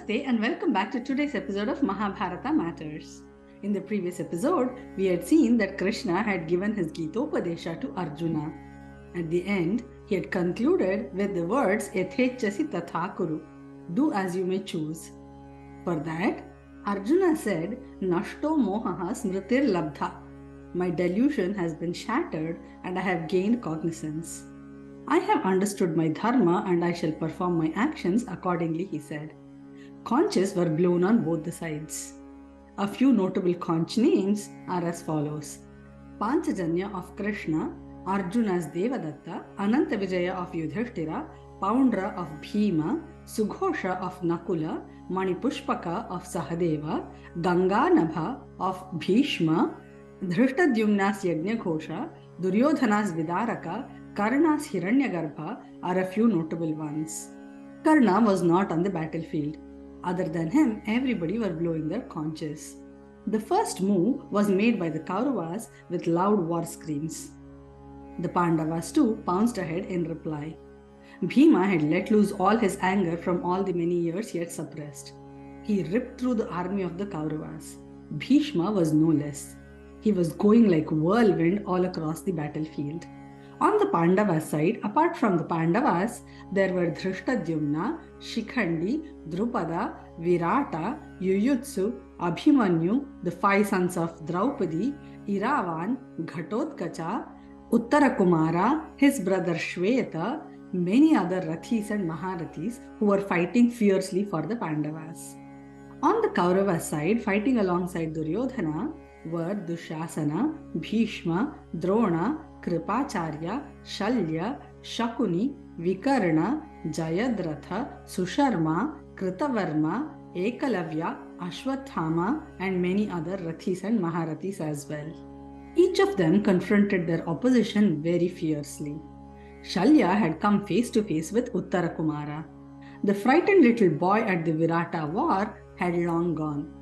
Namaste and welcome back to today's episode of Mahabharata Matters. In the previous episode, we had seen that Krishna had given his Gitopadesha to Arjuna. At the end, he had concluded with the words Yethechasi tatha kuru, do as you may choose. For that, Arjuna said, Nashto mohaha smritir labdha. My delusion has been shattered and I have gained cognizance. I have understood my dharma and I shall perform my actions accordingly, he said. Conches were blown on both the sides. A few notable conch names are as follows. Panchajanya of Krishna, Arjuna's Devadatta, Anantavijaya of Yudhishthira, Poundra of Bhima, Sughosha of Nakula, Manipushpaka of Sahadeva, Ganganabha of Bhishma, Dhrishtadyumna's Yajnaghosha, Duryodhana's Vidaraka, Karna's Hiranyagarbha are a few notable ones. Karna was not on the battlefield. Other than him, everybody were blowing their conches. The first move was made by the Kauravas with loud war screams. The Pandavas too pounced ahead in reply. Bhima had let loose all his anger from all the many years he had suppressed. He ripped through the army of the Kauravas. Bhishma was no less. He was going like whirlwind all across the battlefield. On the Pandava side, apart from the Pandavas, there were Dhrishtadyumna, Shikhandi, Drupada, Virata, Yuyutsu, Abhimanyu, the 5 sons of Draupadi, Iravan, Ghatotkacha, Uttarakumara, his brother Shveta, many other Rathis and Maharathis who were fighting fiercely for the Pandavas. On the Kaurava side, fighting alongside Duryodhana, were Dushasana, Bhishma, Drona, Kripacharya, Shalya, Shakuni, Vikarna, Jayadratha, Susharma, Kritavarma, Ekalavya, Ashwathama, and many other Rathis and Maharathis as well. Each of them confronted their opposition very fiercely. Shalya had come face to face with Uttarakumara. The frightened little boy at the Virata war had long gone.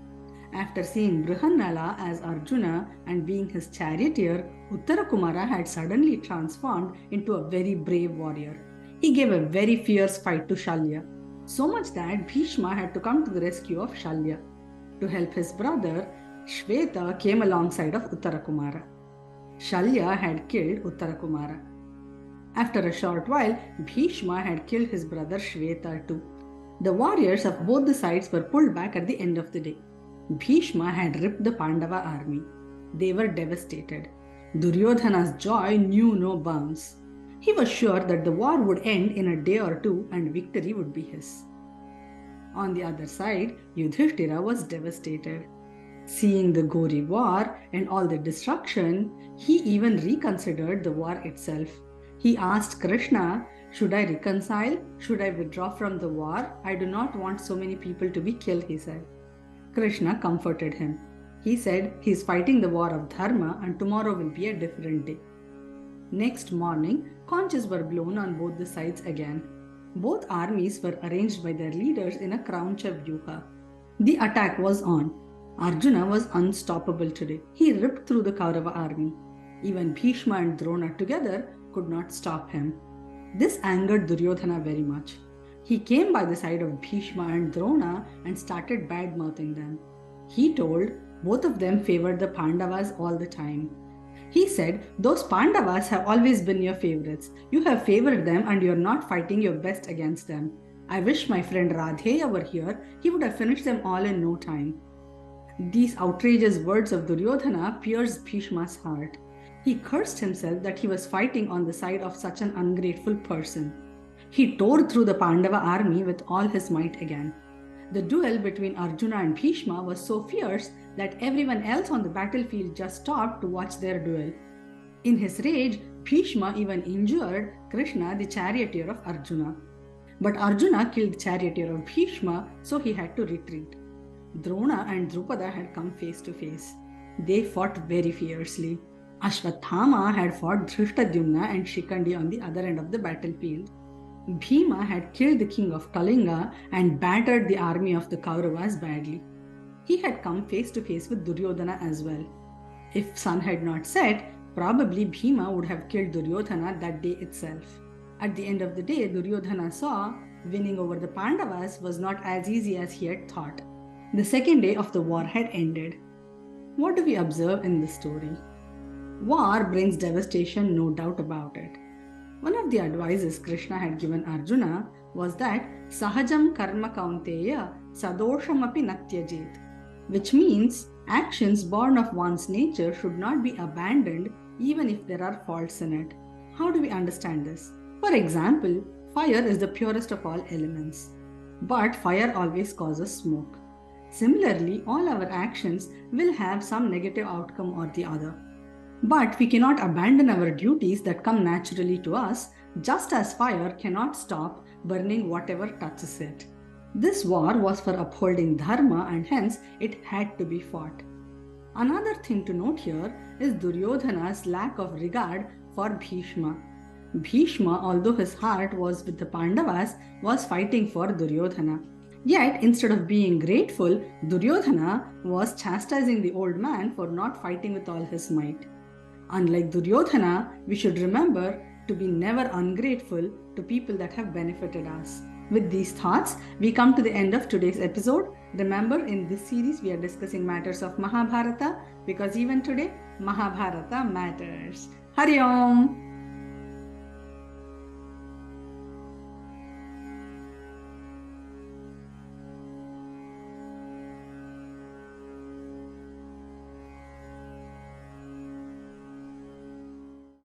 After seeing Brihannala as Arjuna and being his charioteer, Uttarakumara had suddenly transformed into a very brave warrior. He gave a very fierce fight to Shalya, so much that Bhishma had to come to the rescue of Shalya. To help his brother, Shveta came alongside of Uttarakumara. Shalya had killed Uttarakumara. After a short while, Bhishma had killed his brother Shveta too. The warriors of both the sides were pulled back at the end of the day. Bhishma had ripped the Pandava army. They were devastated. Duryodhana's joy knew no bounds. He was sure that the war would end in a day or two and victory would be his. On the other side, Yudhishthira was devastated. Seeing the gory war and all the destruction, he even reconsidered the war itself. He asked Krishna, "Should I reconcile? Should I withdraw from the war? I do not want so many people to be killed," he said. Krishna comforted him. He said he is fighting the war of dharma and tomorrow will be a different day. Next morning, conches were blown on both the sides again. Both armies were arranged by their leaders in a Krauncha Vyuha. The attack was on. Arjuna was unstoppable today. He ripped through the Kaurava army. Even Bhishma and Drona together could not stop him. This angered Duryodhana very much. He came by the side of Bhishma and Drona and started bad-mouthing them. He told both of them favored the Pandavas all the time. He said, "Those Pandavas have always been your favorites. You have favored them and you are not fighting your best against them. I wish my friend Radheya were here. He would have finished them all in no time." These outrageous words of Duryodhana pierced Bhishma's heart. He cursed himself that he was fighting on the side of such an ungrateful person. He tore through the Pandava army with all his might again. The duel between Arjuna and Bhishma was so fierce that everyone else on the battlefield just stopped to watch their duel. In his rage, Bhishma even injured Krishna, the charioteer of Arjuna. But Arjuna killed the charioteer of Bhishma, so he had to retreat. Drona and Drupada had come face to face. They fought very fiercely. Ashwathama had fought Dhrishtadyumna and Shikhandi on the other end of the battlefield. Bhima had killed the king of Kalinga and battered the army of the Kauravas badly. He had come face to face with Duryodhana as well. If sun had not set, probably Bhima would have killed Duryodhana that day itself. At the end of the day, Duryodhana saw winning over the Pandavas was not as easy as he had thought. The second day of the war had ended. What do we observe in this story? War brings devastation, no doubt about it. One of the advices Krishna had given Arjuna was that Sahajam Karma Kaunteya Sadoshamapi Natyajit, which means actions born of one's nature should not be abandoned even if there are faults in it. How do we understand this? For example, fire is the purest of all elements, but fire always causes smoke. Similarly, all our actions will have some negative outcome or the other. But we cannot abandon our duties that come naturally to us, just as fire cannot stop burning whatever touches it. This war was for upholding dharma and hence it had to be fought. Another thing to note here is Duryodhana's lack of regard for Bhishma. Bhishma, although his heart was with the Pandavas, was fighting for Duryodhana. Yet, instead of being grateful, Duryodhana was chastising the old man for not fighting with all his might. Unlike Duryodhana, we should remember to be never ungrateful to people that have benefited us. With these thoughts, we come to the end of today's episode. Remember, in this series, we are discussing matters of Mahabharata because even today, Mahabharata matters. Hari Om!